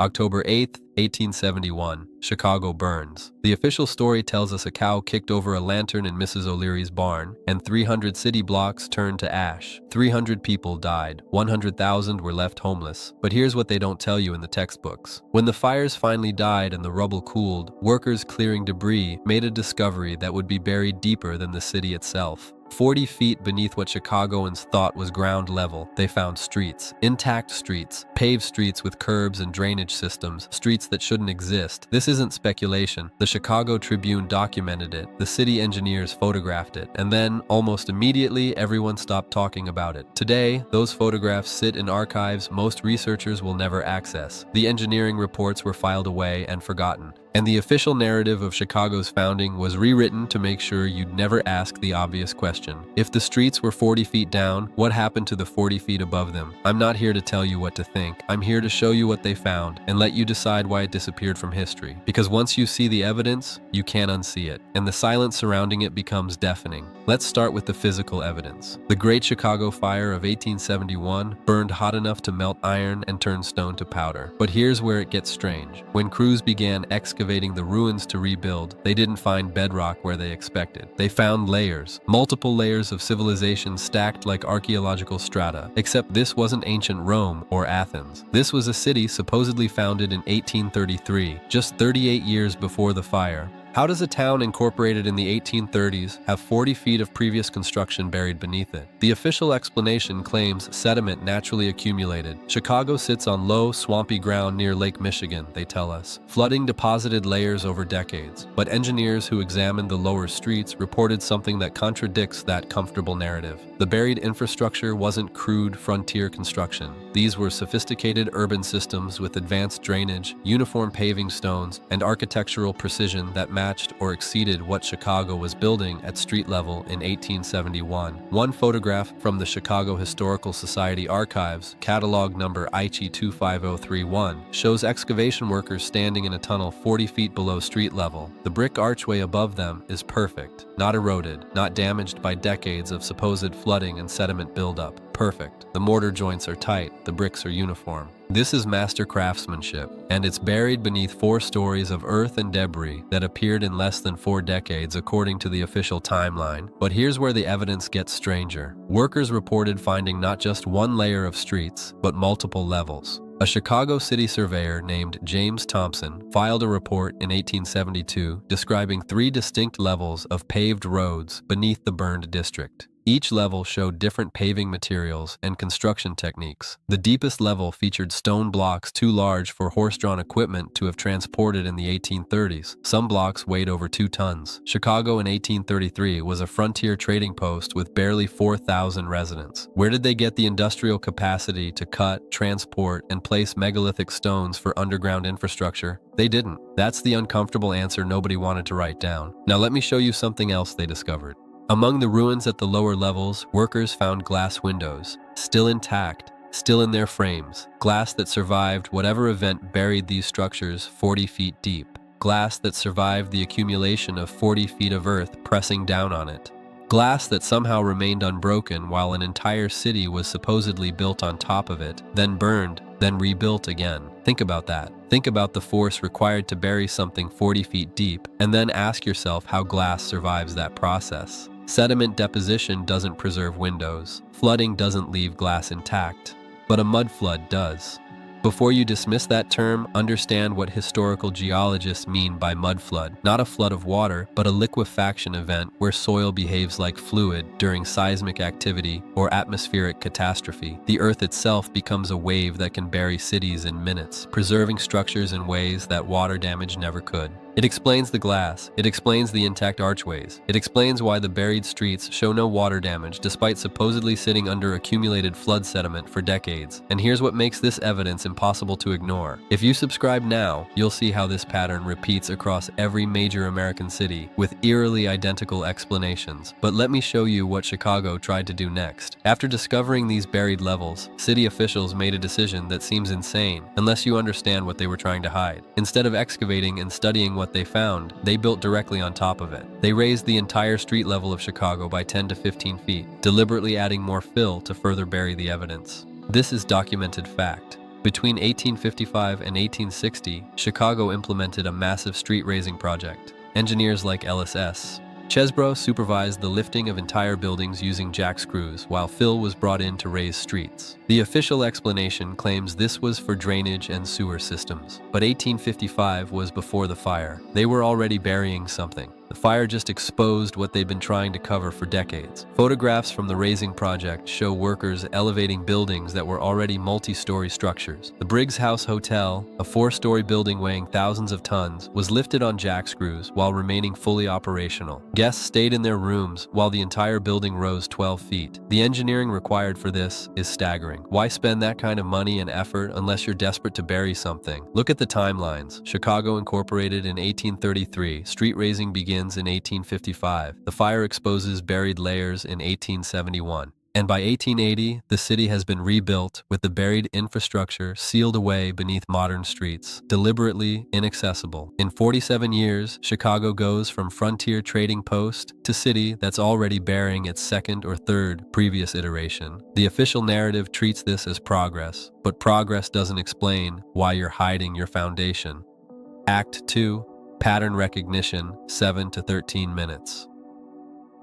October 8th, 1871, Chicago burns. The official story tells us a cow kicked over a lantern in Mrs. O'Leary's barn, and 300 city blocks turned to ash. 300 people died. 100,000 were left homeless. But here's what they don't tell you in the textbooks. When the fires finally died and the rubble cooled, workers clearing debris made a discovery that would be buried deeper than the city itself. 40 feet beneath what Chicagoans thought was ground level, they found streets. Intact streets, paved streets with curbs and drainage systems, streets that shouldn't exist. This isn't speculation. The Chicago Tribune documented it, the city engineers photographed it, and then, almost immediately, everyone stopped talking about it. Today, those photographs sit in archives most researchers will never access. The engineering reports were filed away and forgotten. And the official narrative of Chicago's founding was rewritten to make sure you'd never ask the obvious question. If the streets were 40 feet down, what happened to the 40 feet above them? I'm not here to tell you what to think. I'm here to show you what they found and let you decide why it disappeared from history. Because once you see the evidence, you can't unsee it, and the silence surrounding it becomes deafening. Let's start with the physical evidence. The Great Chicago Fire of 1871 burned hot enough to melt iron and turn stone to powder. But here's where it gets strange. When crews began excavating the ruins to rebuild, they didn't find bedrock where they expected. They found layers, multiple layers of civilization stacked like archaeological strata, except this wasn't ancient Rome or Athens. This was a city supposedly founded in 1833, just 38 years before the fire. How does a town incorporated in the 1830s have 40 feet of previous construction buried beneath it? The official explanation claims sediment naturally accumulated. Chicago sits on low, swampy ground near Lake Michigan, they tell us. Flooding deposited layers over decades. But engineers who examined the lower streets reported something that contradicts that comfortable narrative. The buried infrastructure wasn't crude frontier construction. These were sophisticated urban systems with advanced drainage, uniform paving stones, and architectural precision that matched or exceeded what Chicago was building at street level in 1871. One photograph from the Chicago Historical Society archives, catalog number ICHI25031, shows excavation workers standing in a tunnel 40 feet below street level. The brick archway above them is perfect, not eroded, not damaged by decades of supposed flooding and sediment buildup. Perfect. The mortar joints are tight, the bricks are uniform. This is master craftsmanship, and it's buried beneath 4 stories of earth and debris that appeared in less than 4 decades according to the official timeline. But here's where the evidence gets stranger. Workers reported finding not just one layer of streets, but multiple levels. A Chicago city surveyor named James Thompson filed a report in 1872 describing 3 distinct levels of paved roads beneath the burned district. Each level showed different paving materials and construction techniques. The deepest level featured stone blocks too large for horse-drawn equipment to have transported in the 1830s. Some blocks weighed over 2 tons. Chicago in 1833 was a frontier trading post with barely 4,000 residents. Where did they get the industrial capacity to cut, transport, and place megalithic stones for underground infrastructure? They didn't. That's the uncomfortable answer nobody wanted to write down. Now let me show you something else they discovered. Among the ruins at the lower levels, workers found glass windows, still intact, still in their frames. Glass that survived whatever event buried these structures 40 feet deep. Glass that survived the accumulation of 40 feet of earth pressing down on it. Glass that somehow remained unbroken while an entire city was supposedly built on top of it, then burned, then rebuilt again. Think about that. Think about the force required to bury something 40 feet deep, and then ask yourself how glass survives that process. Sediment deposition doesn't preserve windows. Flooding doesn't leave glass intact, but a mudflood does. Before you dismiss that term, understand what historical geologists mean by mudflood. Not a flood of water, but a liquefaction event where soil behaves like fluid during seismic activity or atmospheric catastrophe. The earth itself becomes a wave that can bury cities in minutes, preserving structures in ways that water damage never could. It explains the glass. It explains the intact archways. It explains why the buried streets show no water damage despite supposedly sitting under accumulated flood sediment for decades. And here's what makes this evidence impossible to ignore. If you subscribe now, you'll see how this pattern repeats across every major American city with eerily identical explanations. But let me show you what Chicago tried to do next. After discovering these buried levels, city officials made a decision that seems insane unless you understand what they were trying to hide. Instead of excavating and studying what they found, they built directly on top of it. They raised the entire street level of Chicago by 10 to 15 feet, deliberately adding more fill to further bury the evidence. This is documented fact. Between 1855 and 1860, Chicago implemented a massive street raising project. Engineers like Ellis S. Chesbrough supervised the lifting of entire buildings using jack screws, while fill was brought in to raise streets. The official explanation claims this was for drainage and sewer systems. But 1855 was before the fire. They were already burying something. The fire just exposed what they'd been trying to cover for decades. Photographs from the raising project show workers elevating buildings that were already multi-story structures. The Briggs House Hotel, a 4-story building weighing thousands of tons, was lifted on jack screws while remaining fully operational. Guests stayed in their rooms while the entire building rose 12 feet. The engineering required for this is staggering. Why spend that kind of money and effort unless you're desperate to bury something? Look at the timelines. Chicago incorporated in 1833. Street raising begins in 1855. The fire exposes buried layers in 1871. And by 1880, the city has been rebuilt with the buried infrastructure sealed away beneath modern streets, deliberately inaccessible. In 47 years, Chicago goes from frontier trading post to city that's already bearing its second or third previous iteration. The official narrative treats this as progress, but progress doesn't explain why you're hiding your foundation. Act 2. Pattern recognition, 7 to 13 minutes.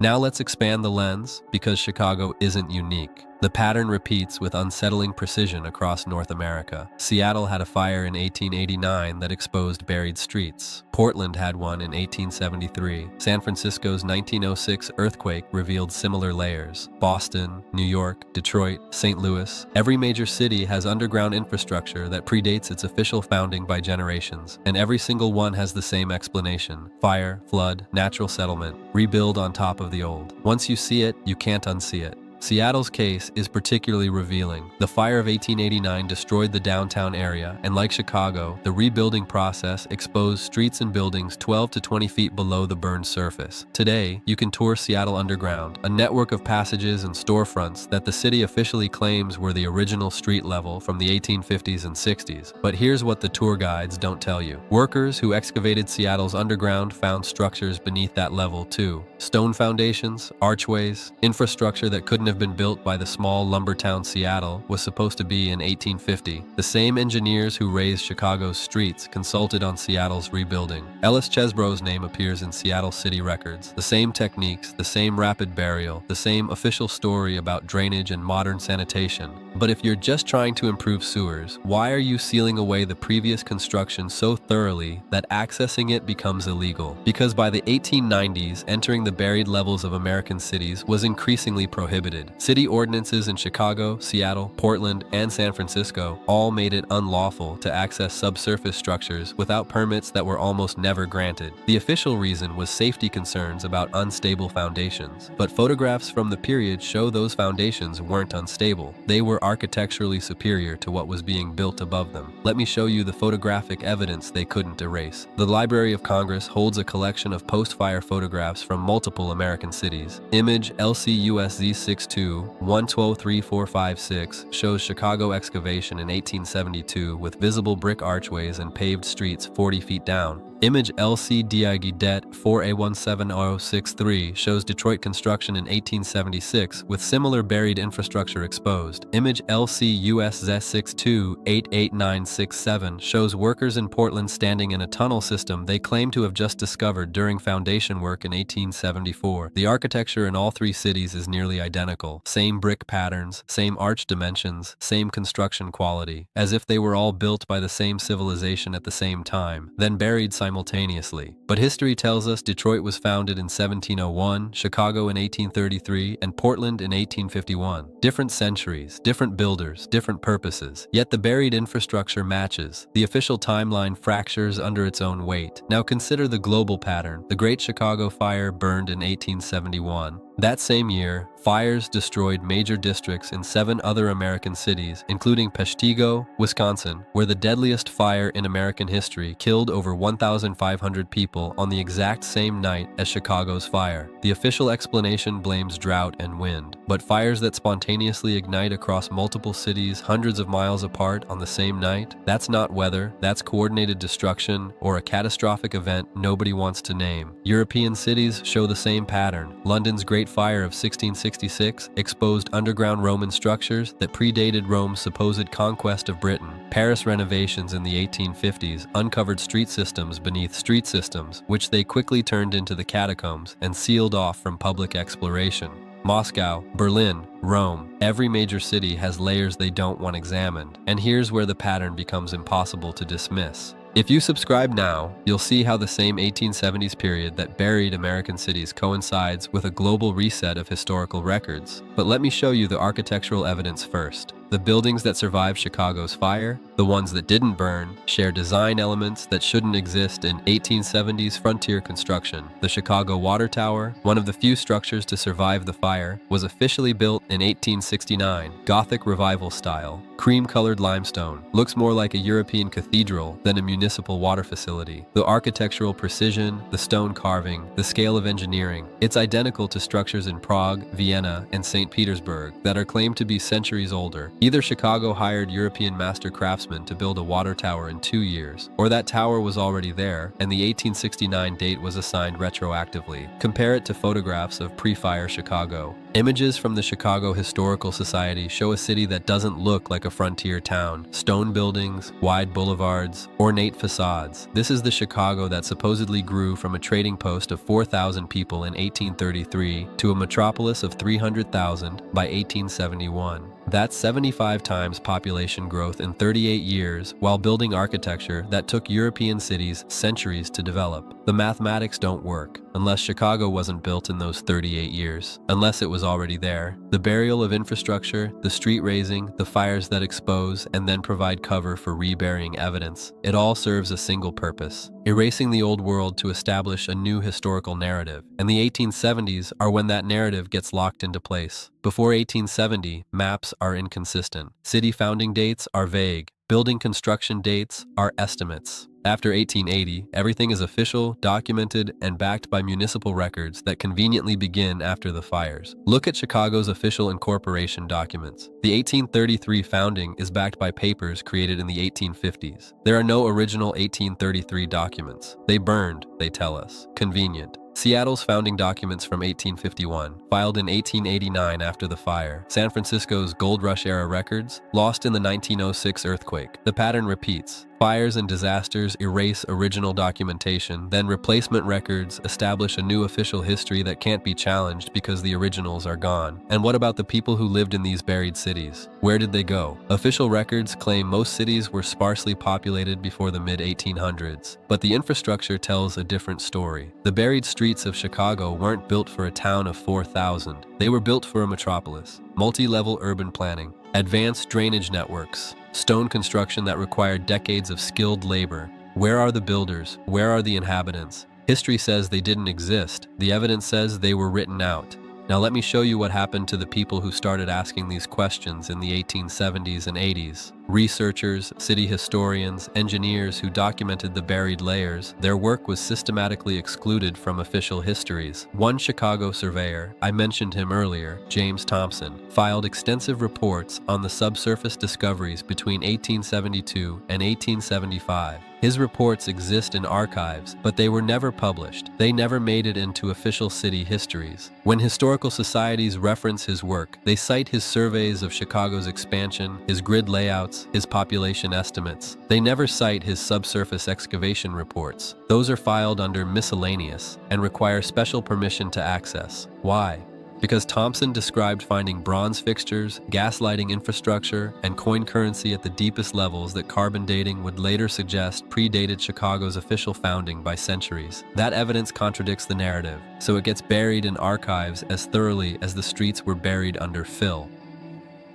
Now let's expand the lens, because Chicago isn't unique. The pattern repeats with unsettling precision across North America. Seattle had a fire in 1889 that exposed buried streets. Portland had one in 1873. San Francisco's 1906 earthquake revealed similar layers. Boston, New York, Detroit, St. Louis. Every major city has underground infrastructure that predates its official founding by generations, and every single one has the same explanation: fire, flood, natural settlement, rebuild on top of the old. Once you see it, you can't unsee it. Seattle's case is particularly revealing. The fire of 1889 destroyed the downtown area, and like Chicago, the rebuilding process exposed streets and buildings 12 to 20 feet below the burned surface. Today, you can tour Seattle Underground, a network of passages and storefronts that the city officially claims were the original street level from the 1850s and 60s. But here's what the tour guides don't tell you. Workers who excavated Seattle's underground found structures beneath that level too. Stone foundations, archways, infrastructure that couldn't have been built by the small lumber town Seattle was supposed to be in 1850. The same engineers who raised Chicago's streets consulted on Seattle's rebuilding. Ellis Chesbrough's name appears in Seattle city records. The same techniques, the same rapid burial, the same official story about drainage and modern sanitation. But if you're just trying to improve sewers, why are you sealing away the previous construction so thoroughly that accessing it becomes illegal? Because by the 1890s, entering the buried levels of American cities was increasingly prohibited. City ordinances in Chicago, Seattle, Portland, and San Francisco all made it unlawful to access subsurface structures without permits that were almost never granted. The official reason was safety concerns about unstable foundations, but photographs from the period show those foundations weren't unstable. They were architecturally superior to what was being built above them. Let me show you the photographic evidence they couldn't erase. The Library of Congress holds a collection of post-fire photographs from multiple American cities. Image LCUSZ62-112346 shows Chicago excavation in 1872 with visible brick archways and paved streets 40 feet down. Image LCDIGDET-4A17063 shows Detroit construction in 1876 with similar buried infrastructure exposed. Image LCUSZ62-88967 shows workers in Portland standing in a tunnel system they claim to have just discovered during foundation work in 1874. The architecture in all three cities is nearly identical. Same brick patterns, same arch dimensions, same construction quality, as if they were all built by the same civilization at the same time, then buried simultaneously. But history tells us Detroit was founded in 1701, Chicago in 1833, and Portland in 1851. Different centuries, different builders, different purposes. Yet the buried infrastructure matches. The official timeline fractures under its own weight. Now consider the global pattern. The Great Chicago Fire burned in 1871. That same year, fires destroyed major districts in 7 other American cities, including Peshtigo, Wisconsin, where the deadliest fire in American history killed over 1,500 people on the exact same night as Chicago's fire. The official explanation blames drought and wind. But fires that spontaneously ignite across multiple cities hundreds of miles apart on the same night, that's not weather, that's coordinated destruction or a catastrophic event nobody wants to name. European cities show the same pattern. London's Great Fire of 1666 exposed underground Roman structures that predated Rome's supposed conquest of Britain. Paris renovations in the 1850s uncovered street systems beneath street systems, which they quickly turned into the catacombs and sealed off from public exploration. Moscow, Berlin, Rome, every major city has layers they don't want examined, and here's where the pattern becomes impossible to dismiss. If you subscribe now, you'll see how the same 1870s period that buried American cities coincides with a global reset of historical records. But let me show you the architectural evidence first. The buildings that survived Chicago's fire, the ones that didn't burn, share design elements that shouldn't exist in 1870s frontier construction. The Chicago Water Tower, one of the few structures to survive the fire, was officially built in 1869, Gothic Revival style. Cream-colored limestone, looks more like a European cathedral than a municipal water facility. The architectural precision, the stone carving, the scale of engineering, it's identical to structures in Prague, Vienna, and St. Petersburg that are claimed to be centuries older. Either Chicago hired European master craftsmen to build a water tower in 2 years, or that tower was already there, and the 1869 date was assigned retroactively. Compare it to photographs of pre-fire Chicago. Images from the Chicago Historical Society show a city that doesn't look like a frontier town. Stone buildings, wide boulevards, ornate facades. This is the Chicago that supposedly grew from a trading post of 4,000 people in 1833 to a metropolis of 300,000 by 1871. That's 75 times population growth in 38 years while building architecture that took European cities centuries to develop. The mathematics don't work unless Chicago wasn't built in those 38 years, unless it was already there. The burial of infrastructure, the street raising, the fires that expose and then provide cover for reburying evidence, it all serves a single purpose: erasing the old world to establish a new historical narrative. And the 1870s are when that narrative gets locked into place. Before 1870, maps are inconsistent. City founding dates are vague. Building construction dates are estimates. After 1880, everything is official, documented, and backed by municipal records that conveniently begin after the fires. Look at Chicago's official incorporation documents. The 1833 founding is backed by papers created in the 1850s. There are no original 1833 documents. They burned, they tell us. Convenient. Seattle's founding documents from 1851, filed in 1889 after the fire. San Francisco's Gold Rush-era records, lost in the 1906 earthquake. The pattern repeats. Fires and disasters erase original documentation, then replacement records establish a new official history that can't be challenged because the originals are gone. And what about the people who lived in these buried cities? Where did they go? Official records claim most cities were sparsely populated before the mid-1800s, but the infrastructure tells a different story. The buried streets of Chicago weren't built for a town of 4,000. They were built for a metropolis. Multi-level urban planning, advanced drainage networks, stone construction that required decades of skilled labor. Where are the builders? Where are the inhabitants? History says they didn't exist. The evidence says they were written out. Now let me show you what happened to the people who started asking these questions in the 1870s and 80s. Researchers, city historians, engineers who documented the buried layers, their work was systematically excluded from official histories. One Chicago surveyor, I mentioned him earlier, James Thompson, filed extensive reports on the subsurface discoveries between 1872 and 1875. His reports exist in archives, but they were never published. They never made it into official city histories. When historical societies reference his work, they cite his surveys of Chicago's expansion, his grid layouts, his population estimates. They never cite his subsurface excavation reports. Those are filed under miscellaneous and require special permission to access. Why? Because Thompson described finding bronze fixtures, gaslighting infrastructure, and coin currency at the deepest levels that carbon dating would later suggest predated Chicago's official founding by centuries. That evidence contradicts the narrative, so it gets buried in archives as thoroughly as the streets were buried under fill.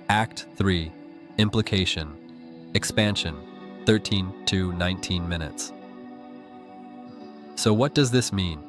Act 3. Implication. Expansion. 13 to 19 minutes. So what does this mean?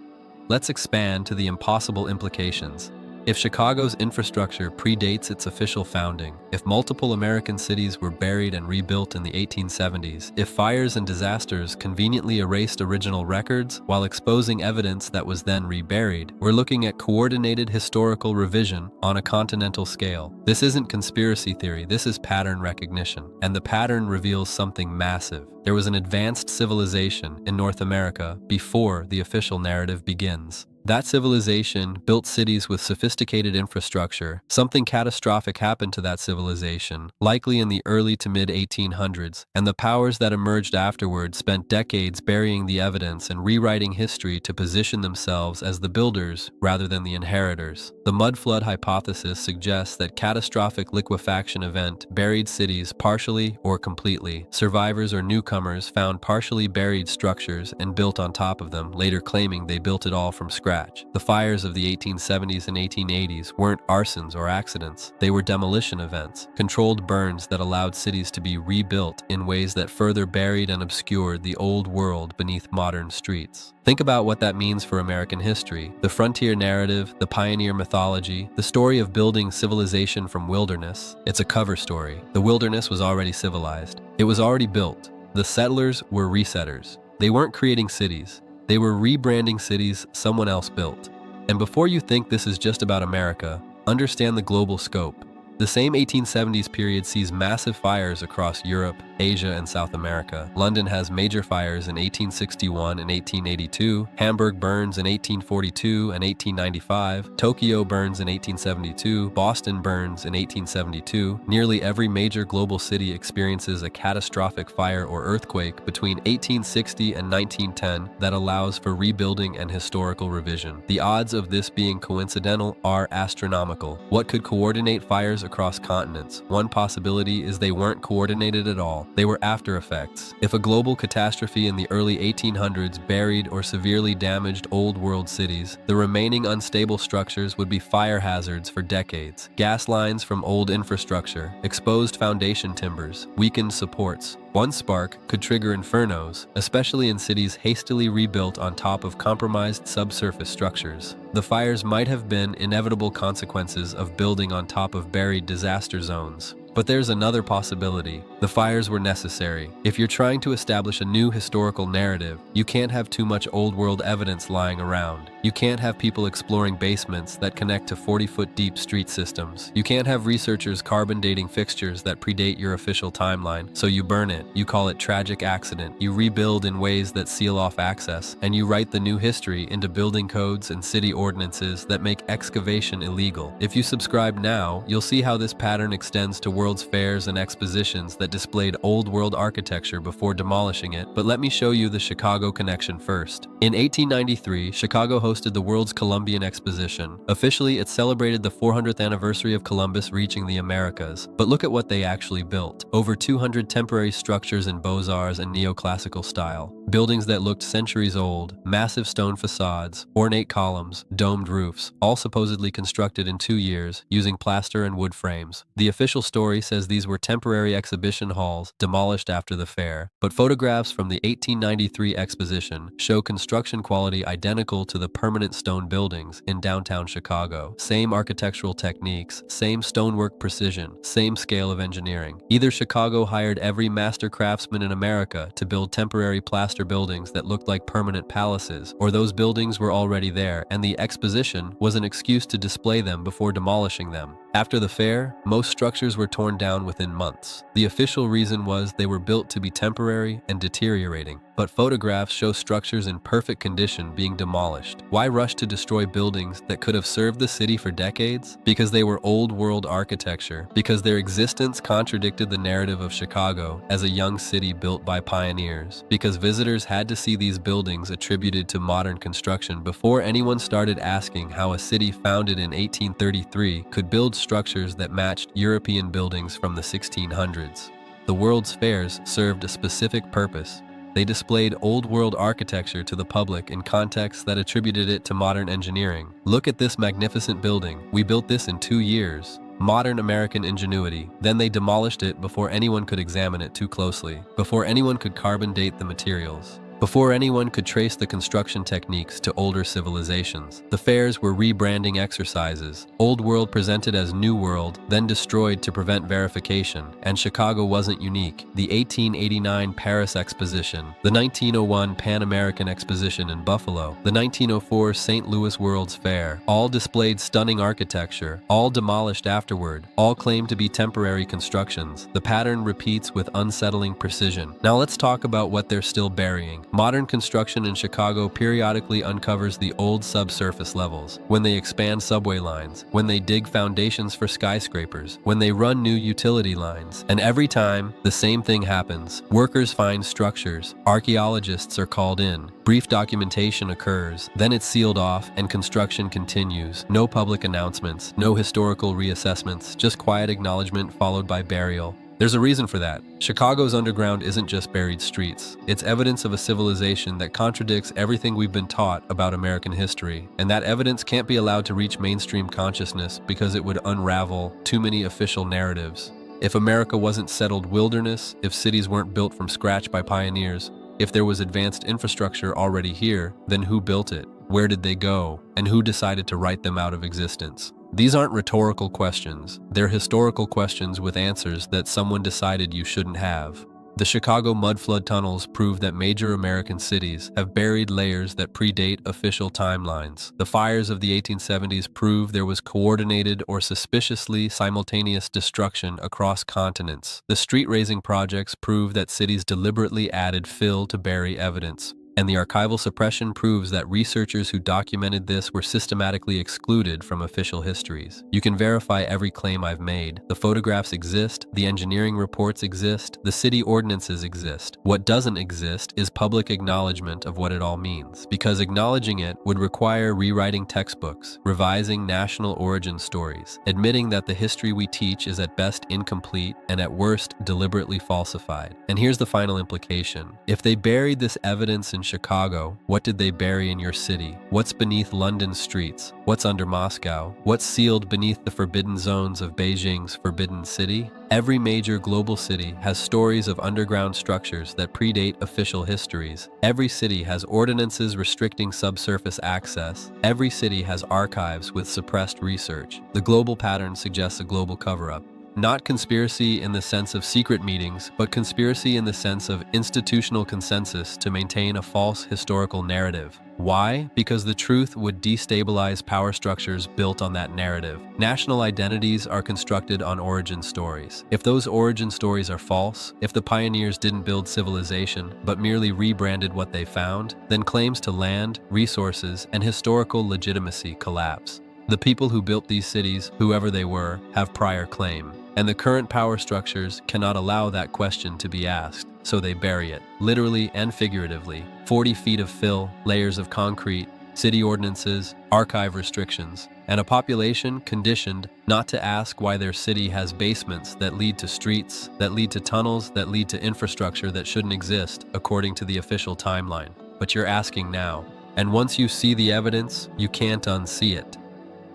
Let's expand to the impossible implications. If Chicago's infrastructure predates its official founding, if multiple American cities were buried and rebuilt in the 1870s, if fires and disasters conveniently erased original records while exposing evidence that was then reburied, we're looking at coordinated historical revision on a continental scale. This isn't conspiracy theory, this is pattern recognition. And the pattern reveals something massive. There was an advanced civilization in North America before the official narrative begins. That civilization built cities with sophisticated infrastructure. Something catastrophic happened to that civilization, likely in the early to mid-1800s, and the powers that emerged afterward spent decades burying the evidence and rewriting history to position themselves as the builders rather than the inheritors. The Mudflood hypothesis suggests that catastrophic liquefaction event buried cities partially or completely. Survivors or newcomers found partially buried structures and built on top of them, later claiming they built it all from scratch. The fires of the 1870s and 1880s weren't arsons or accidents. They were demolition events, controlled burns that allowed cities to be rebuilt in ways that further buried and obscured the old world beneath modern streets. Think about what that means for American history. The frontier narrative, the pioneer mythology, the story of building civilization from wilderness. It's a cover story. The wilderness was already civilized. It was already built. The settlers were resetters. They weren't creating cities. They were rebranding cities someone else built. And before you think this is just about America, understand the global scope. The same 1870s period sees massive fires across Europe, Asia, and South America. London has major fires in 1861 and 1882, Hamburg burns in 1842 and 1895, Tokyo burns in 1872, Boston burns in 1872. Nearly every major global city experiences a catastrophic fire or earthquake between 1860 and 1910 that allows for rebuilding and historical revision. The odds of this being coincidental are astronomical. What could coordinate fires across continents? One possibility is they weren't coordinated at all. They were after effects. If a global catastrophe in the early 1800s buried or severely damaged old world cities, the remaining unstable structures would be fire hazards for decades. Gas lines from old infrastructure, exposed foundation timbers, weakened supports. One spark could trigger infernos, especially in cities hastily rebuilt on top of compromised subsurface structures. The fires might have been inevitable consequences of building on top of buried disaster zones. But there's another possibility. The fires were necessary. If you're trying to establish a new historical narrative, you can't have too much old-world evidence lying around. You can't have people exploring basements that connect to 40-foot deep street systems. You can't have researchers carbon dating fixtures that predate your official timeline. So you burn it. You call it tragic accident. You rebuild in ways that seal off access. And you write the new history into building codes and city ordinances that make excavation illegal. If you subscribe now, you'll see how this pattern extends to world's fairs and expositions that displayed old world architecture before demolishing it. But let me show you the Chicago connection first. In 1893, Chicago hosted the World's Columbian Exposition. Officially, it celebrated the 400th anniversary of Columbus reaching the Americas. But look at what they actually built. Over 200 temporary structures in Beaux-Arts and neoclassical style. Buildings that looked centuries old, massive stone facades, ornate columns, domed roofs, all supposedly constructed in 2 years using plaster and wood frames. The official story says these were temporary exhibition halls demolished after the fair, but photographs from the 1893 exposition show construction quality identical to the permanent stone buildings in downtown Chicago. Same architectural techniques, same stonework precision, same scale of engineering. Either Chicago hired every master craftsman in America to build temporary plaster buildings that looked like permanent palaces, or those buildings were already there and the exposition was an excuse to display them before demolishing them. After the fair, most structures were torn down within months. The official reason was they were built to be temporary and deteriorating. But photographs show structures in perfect condition being demolished. Why rush to destroy buildings that could have served the city for decades? Because they were old world architecture. Because their existence contradicted the narrative of Chicago as a young city built by pioneers. Because visitors had to see these buildings attributed to modern construction before anyone started asking how a city founded in 1833 could build structures that matched European buildings from the 1600s. The World's Fairs served a specific purpose. They displayed old-world architecture to the public in contexts that attributed it to modern engineering. Look at this magnificent building. We built this in 2 years. Modern American ingenuity. Then they demolished it before anyone could examine it too closely, before anyone could carbon date the materials, Before anyone could trace the construction techniques to older civilizations, the fairs were rebranding exercises. Old World presented as New World, then destroyed to prevent verification, and Chicago wasn't unique. The 1889 Paris Exposition, the 1901 Pan American Exposition in Buffalo, the 1904 St. Louis World's Fair, all displayed stunning architecture, all demolished afterward, all claimed to be temporary constructions. The pattern repeats with unsettling precision. Now let's talk about what they're still burying. Modern construction in Chicago periodically uncovers the old subsurface levels, when they expand subway lines, when they dig foundations for skyscrapers, when they run new utility lines. And every time, the same thing happens. Workers find structures, archaeologists are called in, brief documentation occurs, then it's sealed off and construction continues. No public announcements, no historical reassessments, just quiet acknowledgement followed by burial. There's a reason for that. Chicago's underground isn't just buried streets. It's evidence of a civilization that contradicts everything we've been taught about American history. And that evidence can't be allowed to reach mainstream consciousness because it would unravel too many official narratives. If America wasn't settled wilderness, if cities weren't built from scratch by pioneers, if there was advanced infrastructure already here, then who built it? Where did they go? And who decided to write them out of existence? These aren't rhetorical questions. They're historical questions with answers that someone decided you shouldn't have. The Chicago mudflood tunnels prove that major American cities have buried layers that predate official timelines. The fires of the 1870s prove there was coordinated or suspiciously simultaneous destruction across continents. The street-raising projects prove that cities deliberately added fill to bury evidence. And the archival suppression proves that researchers who documented this were systematically excluded from official histories. You can verify every claim I've made. The photographs exist, the engineering reports exist, the city ordinances exist. What doesn't exist is public acknowledgement of what it all means, because acknowledging it would require rewriting textbooks, revising national origin stories, admitting that the history we teach is at best incomplete and at worst deliberately falsified. And here's the final implication. If they buried this evidence in Chicago, what did they bury in your city? What's beneath London's streets? What's under Moscow? What's sealed beneath the forbidden zones of Beijing's Forbidden City? Every major global city has stories of underground structures that predate official histories. Every city has ordinances restricting subsurface access. Every city has archives with suppressed research. The global pattern suggests a global cover-up. Not conspiracy in the sense of secret meetings, but conspiracy in the sense of institutional consensus to maintain a false historical narrative. Why? Because the truth would destabilize power structures built on that narrative. National identities are constructed on origin stories. If those origin stories are false, if the pioneers didn't build civilization, but merely rebranded what they found, then claims to land, resources, and historical legitimacy collapse. The people who built these cities, whoever they were, have prior claim. And the current power structures cannot allow that question to be asked, so they bury it, literally and figuratively. 40 feet of fill, layers of concrete, city ordinances, archive restrictions, and a population conditioned not to ask why their city has basements that lead to streets, that lead to tunnels, that lead to infrastructure that shouldn't exist according to the official timeline. But you're asking now. And once you see the evidence, you can't unsee it.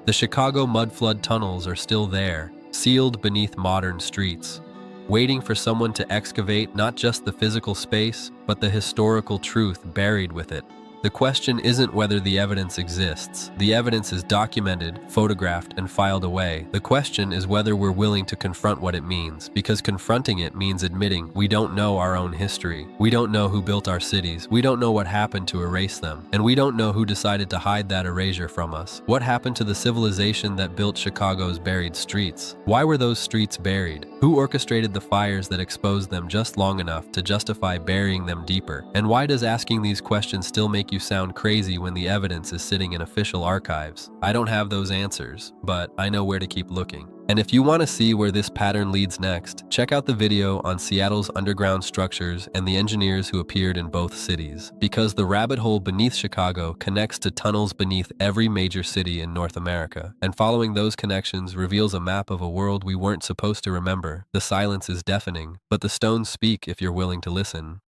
The Chicago mudflood tunnels are still there, sealed beneath modern streets, waiting for someone to excavate not just the physical space, but the historical truth buried with it. The question isn't whether the evidence exists. The evidence is documented, photographed, and filed away. The question is whether we're willing to confront what it means, because confronting it means admitting we don't know our own history. We don't know who built our cities. We don't know what happened to erase them. And we don't know who decided to hide that erasure from us. What happened to the civilization that built Chicago's buried streets? Why were those streets buried? Who orchestrated the fires that exposed them just long enough to justify burying them deeper? And why does asking these questions still make you sound crazy when the evidence is sitting in official archives? I don't have those answers, but I know where to keep looking. And if you want to see where this pattern leads next, check out the video on Seattle's underground structures and the engineers who appeared in both cities. Because the rabbit hole beneath Chicago connects to tunnels beneath every major city in North America. And following those connections reveals a map of a world we weren't supposed to remember. The silence is deafening, but the stones speak if you're willing to listen.